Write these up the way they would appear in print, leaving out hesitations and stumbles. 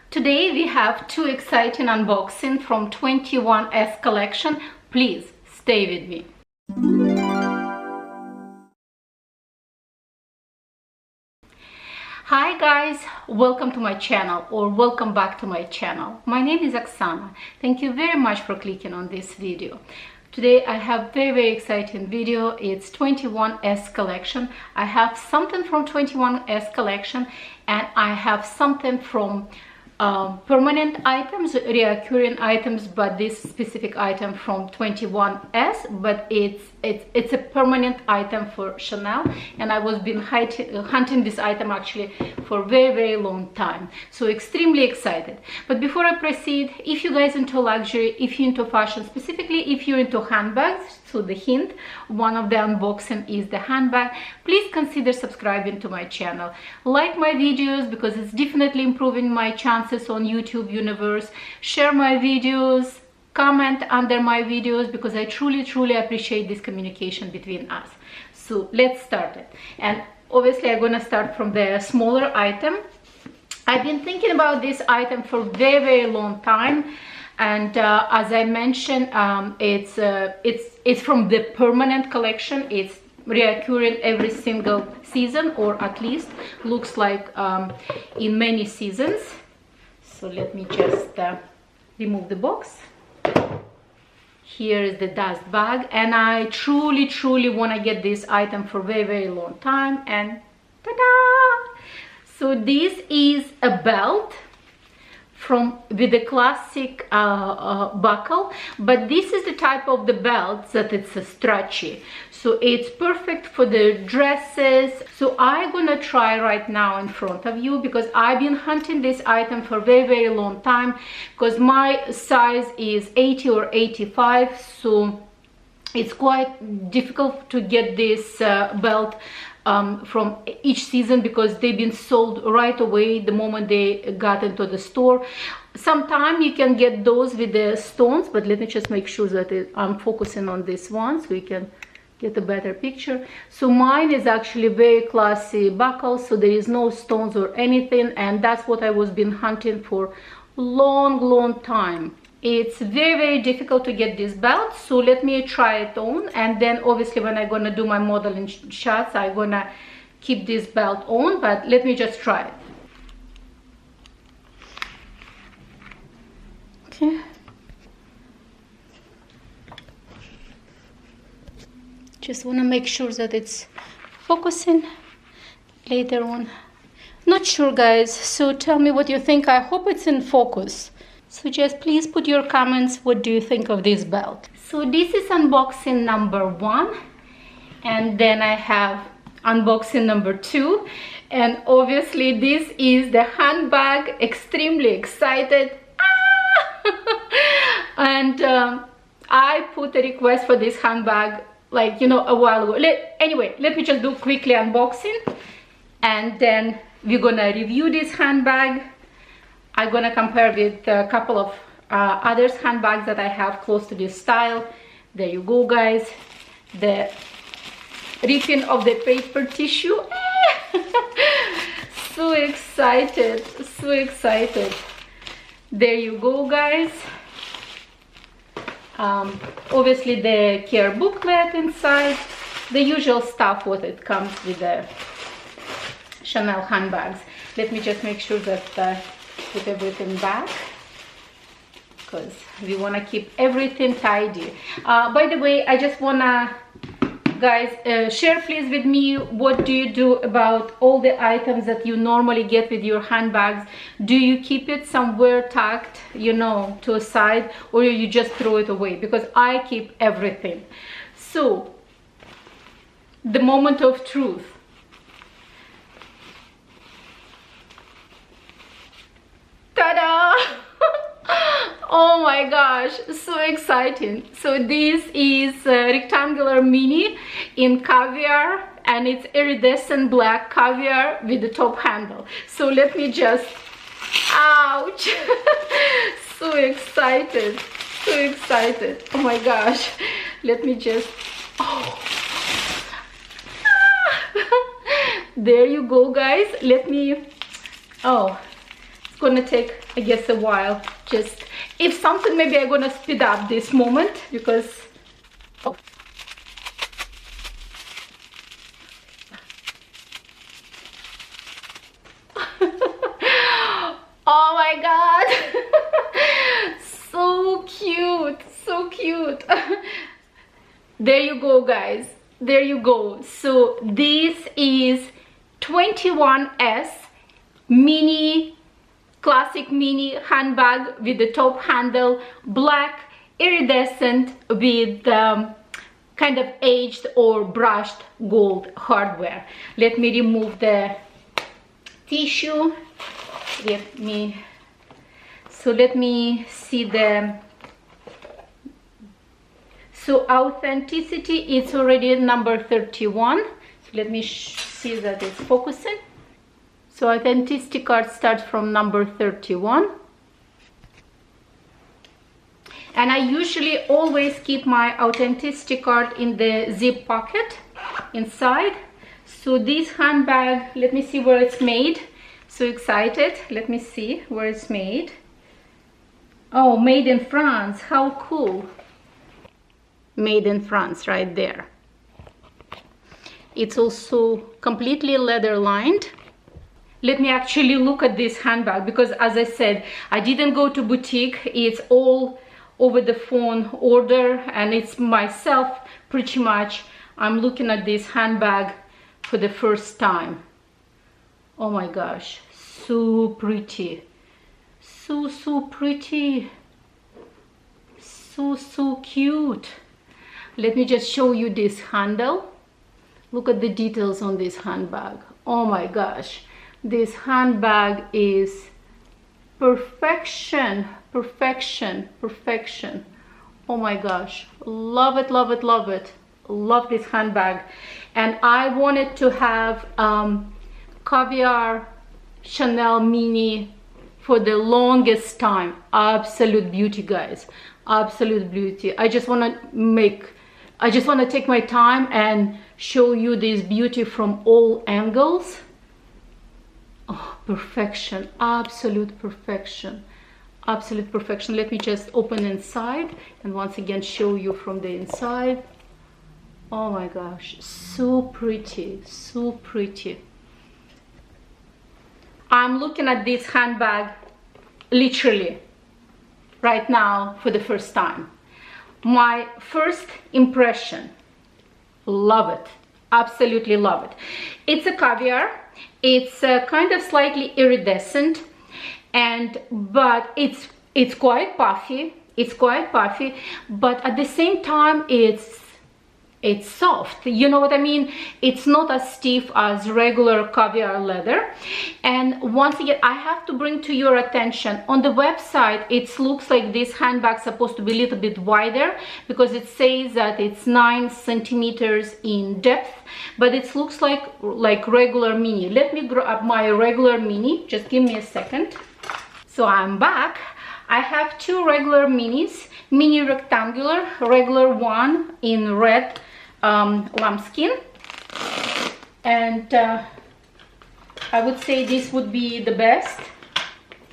Today we have two exciting unboxing from 21S collection. Please stay with me. Hi guys, welcome to my channel or welcome back to my channel. My name is Oxana. Thank you very much for clicking on this video. Today I have very exciting video. It's 21S collection. I have something from 21S collection and I have something from permanent items, reoccurring items, but this specific item from 21S, but it's a permanent item for Chanel, and I was been hunting this item actually for very long time, so extremely excited. But before I proceed, if you guys into luxury, if you're into fashion, specifically if you're into handbags, so the hint, one of the unboxing is the handbag, please consider subscribing to my channel. Like my videos because it's definitely improving my chances on YouTube universe. Share my videos, comment under my videos because I truly appreciate this communication between us. So let's start it. And obviously I'm gonna start from the smaller item. I've been thinking about this item for very long time. And as I mentioned, it's from the permanent collection. It's reoccurring every single season, or at least looks like in many seasons. So let me just remove the box. Here is the dust bag, and I truly want to get this item for very long time. And ta-da! So this is a belt with the classic buckle, but this is the type of the belt that it's stretchy, so it's perfect for the dresses. So I'm gonna try right now in front of you because I've been hunting this item for very long time because my size is 80 or 85, so it's quite difficult to get this belt from each season because they've been sold right away the moment they got into the store. Sometimes you can get those with the stones, but let me just make sure that I'm focusing on this one so you can get a better picture. So mine is actually very classy buckle, so there is no stones or anything, and that's what I was been hunting for long time. It's very difficult to get this belt, so let me try it on, and then obviously when I'm gonna do my modeling shots I'm gonna keep this belt on, but let me just try it. Okay, just want to make sure that it's focusing later on. Not sure guys, so tell me what you think. I hope it's in focus. So just please put your comments, what do you think of this belt? So this is unboxing number 1, and then I have unboxing number 2, and obviously this is the handbag. Extremely excited. And I put a request for this handbag like a while ago. Anyway, let me just do quickly unboxing, and then we're gonna review this handbag. I'm gonna compare with a couple of other handbags that I have close to this style. There you go guys, the ripping of the paper tissue. So excited. There you go guys. Obviously the care booklet inside, the usual stuff what it comes with the Chanel handbags. Let me just make sure that put everything back because we want to keep everything tidy. By the way, I just wanna guys share please with me, what do you do about all the items that you normally get with your handbags? Do you keep it somewhere tucked to a side, or you just throw it away? Because I keep everything. So the moment of truth. Ta-da! Oh my gosh, so exciting. So this is a rectangular mini in Caviar, and it's iridescent black Caviar with the top handle. So let me just, ouch. So excited, oh my gosh. Let me just, there you go guys. Let me, It's gonna take, I guess, a while. Just if something, maybe I'm gonna speed up this moment because oh. Oh my god. So cute, so cute. There you go, guys, there you go. So this is 21S mini, classic mini handbag with the top handle, black, iridescent, with kind of aged or brushed gold hardware. Let me remove the tissue. Let me see the, so authenticity, it's already number 31. So let me see that it's focusing. So authenticity card starts from number 31. And I usually always keep my authenticity card in the zip pocket inside. So this handbag, let me see where it's made. So excited. Let me see where it's made. Oh, made in France. How cool. Made in France right there. It's also completely leather lined. Let me actually look at this handbag because, as I said, I didn't go to boutique. It's all over the phone order, and it's myself pretty much. I'm looking at this handbag for the first time. Oh my gosh, so pretty. So pretty. So cute. Let me just show you this handle. Look at the details on this handbag. Oh my gosh. This handbag is perfection, perfection, perfection. Oh my gosh, love it, love it, love it. Love this handbag. And I wanted to have Caviar chanelmini for the longest time. Absolute beauty, guys. Absolute beauty. I just want to take my time and show you this beauty from all angles. Oh, perfection, absolute perfection, absolute perfection. Let me just open inside and once again show you from the inside. Oh my gosh, so pretty, so pretty. I'm looking at this handbag literally right now for the first time. My first impression, love it, absolutely love it. It's a Caviar. It's kind of slightly iridescent, but it's quite puffy. It's quite puffy, but at the same time it's soft. You know what I mean? It's not as stiff as regular Caviar leather. And once again, I have to bring to your attention, on the website it looks like this handbag is supposed to be a little bit wider because it says that it's 9 centimeters in depth, but it looks like regular mini. Let me grab my regular mini, just give me a second. So I'm back. I have two regular minis, mini rectangular, regular one in red lambskin, and I would say this would be the best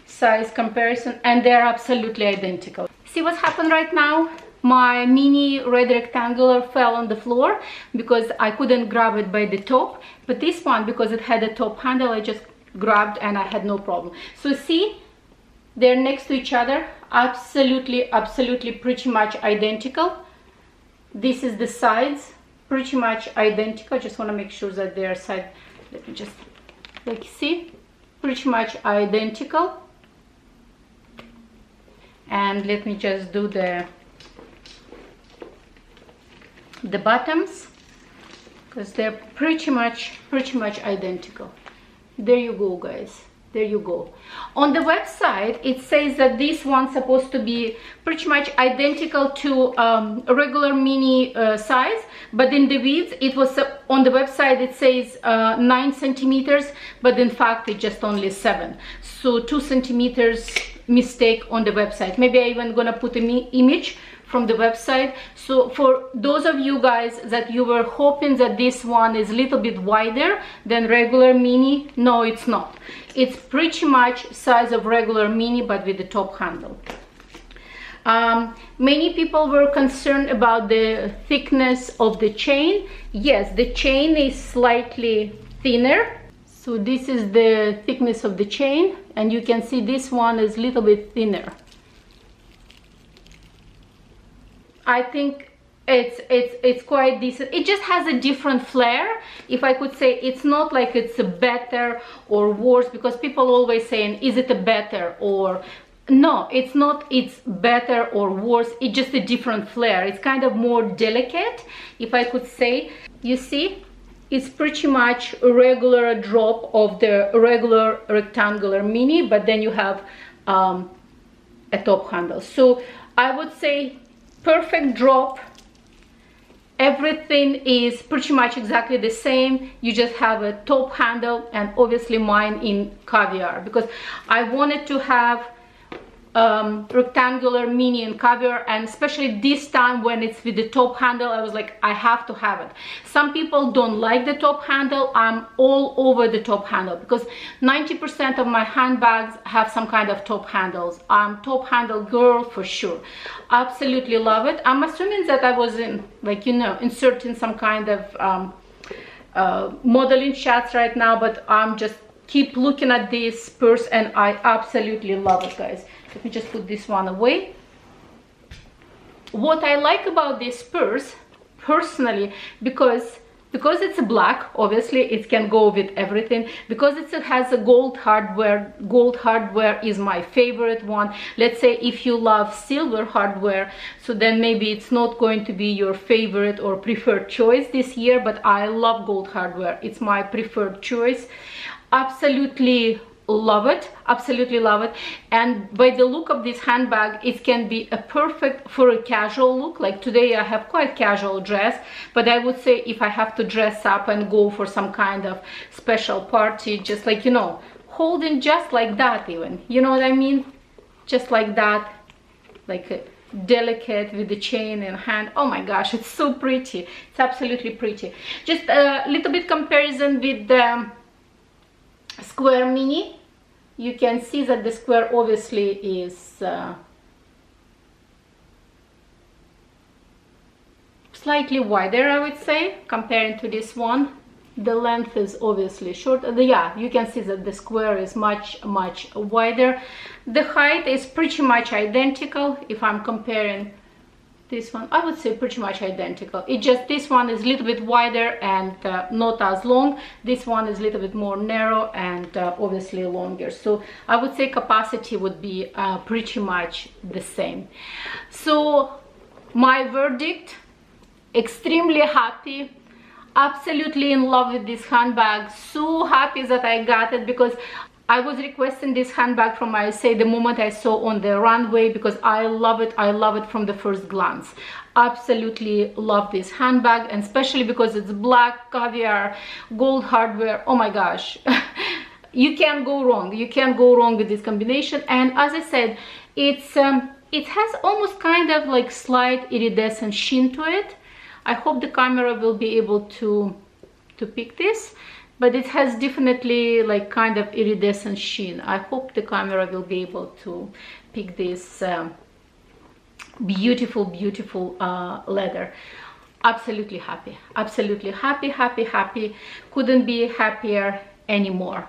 size comparison, and they're absolutely identical. See what's happened right now? My mini red rectangular fell on the floor because I couldn't grab it by the top, but this one, because it had a top handle, I just grabbed and I had no problem. So see, they're next to each other, absolutely pretty much identical. This is the sides, pretty much identical. Just want to make sure that they're side, let me just, like, see, pretty much identical. And let me just do the bottoms, because they're pretty much identical. There you go, guys. There you go. On the website it says that this one's supposed to be pretty much identical to a regular mini size, but in the width it was on the website it says 9 centimeters, but in fact it's just only 7, so 2 centimeters mistake on the website. Maybe I even gonna put an image from the website. So for those of you guys that you were hoping that this one is a little bit wider than regular mini, no, it's not. It's pretty much size of regular mini, but with the top handle. Many people were concerned about the thickness of the chain. Yes, the chain is slightly thinner. So this is the thickness of the chain, and you can see this one is a little bit thinner. I think it's quite decent. It just has a different flair, if I could say. It's not like it's a better or worse, because people always saying, is it a better or no, it's not. It's better or worse. It's just a different flair. It's kind of more delicate, if I could say. You see, it's pretty much a regular drop of the regular rectangular mini, but then you have a top handle. So I would say perfect drop. Everything is pretty much exactly the same. You just have a top handle, and obviously mine in Caviar, because I wanted to have rectangular mini and Caviar, and especially this time when it's with the top handle, I was like, I have to have it. Some people don't like the top handle. I'm all over the top handle, because 90% of my handbags have some kind of top handles. I'm top handle girl for sure. Absolutely love it. I'm assuming that I was in, like, you know, inserting some kind of modeling shots right now, but I'm just keep looking at this purse, and I absolutely love it, guys. Let me just put this one away. What I like about this purse, personally, because it's black, obviously it can go with everything. Because it has a gold hardware. Gold hardware is my favorite one. Let's say if you love silver hardware, so then maybe it's not going to be your favorite or preferred choice this year, but I love gold hardware. It's my preferred choice. Absolutely love it, absolutely love it. And by the look of this handbag, it can be a perfect for a casual look. Like today I have quite casual dress, but I would say if I have to dress up and go for some kind of special party, just like, you know, holding just like that, even, you know what I mean, just like that, like a delicate with the chain in hand. Oh my gosh, it's so pretty. It's absolutely pretty. Just a little bit comparison with the square mini. You can see that the square obviously is slightly wider, I would say, comparing to this one. The length is obviously shorter. Yeah, you can see that the square is much wider. The height is pretty much identical. If I'm comparing this one, I would say pretty much identical. It just, this one is a little bit wider and not as long. This one is a little bit more narrow and obviously longer. So I would say capacity would be pretty much the same. So my verdict, extremely happy, absolutely in love with this handbag. So happy that I got it, because I was requesting this handbag from, I say, the moment I saw on the runway, because I love it. I love it from the first glance. Absolutely love this handbag, and especially because it's black, Caviar, gold hardware. Oh my gosh. You can't go wrong. You can't go wrong with this combination. And as I said, it's it has almost kind of like slight iridescent sheen to it. I hope the camera will be able to pick this. But it has definitely like kind of iridescent sheen. I hope the camera will be able to pick this beautiful leather. Absolutely happy, absolutely happy. Couldn't be happier anymore.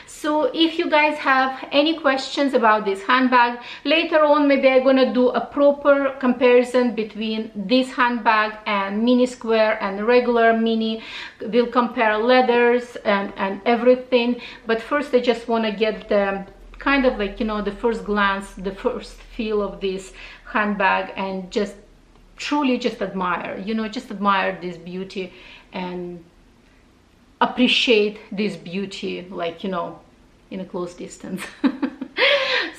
So if you guys have any questions about this handbag, later on maybe I'm gonna do a proper comparison between this handbag and mini square and regular mini. We'll compare leathers and everything, but first I just want to get the kind of like, you know, the first glance, the first feel of this handbag, and just truly just admire, you know, just admire this beauty and appreciate this beauty, like, you know, in a close distance.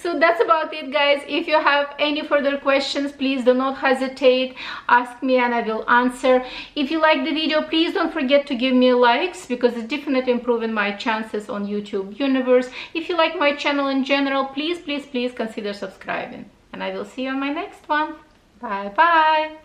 So that's about it, guys. If you have any further questions, please do not hesitate, ask me and I will answer. If you like the video, please don't forget to give me likes, because it's definitely improving my chances on YouTube universe. If you like my channel in general, please consider subscribing, and I will see you on my next one. Bye bye.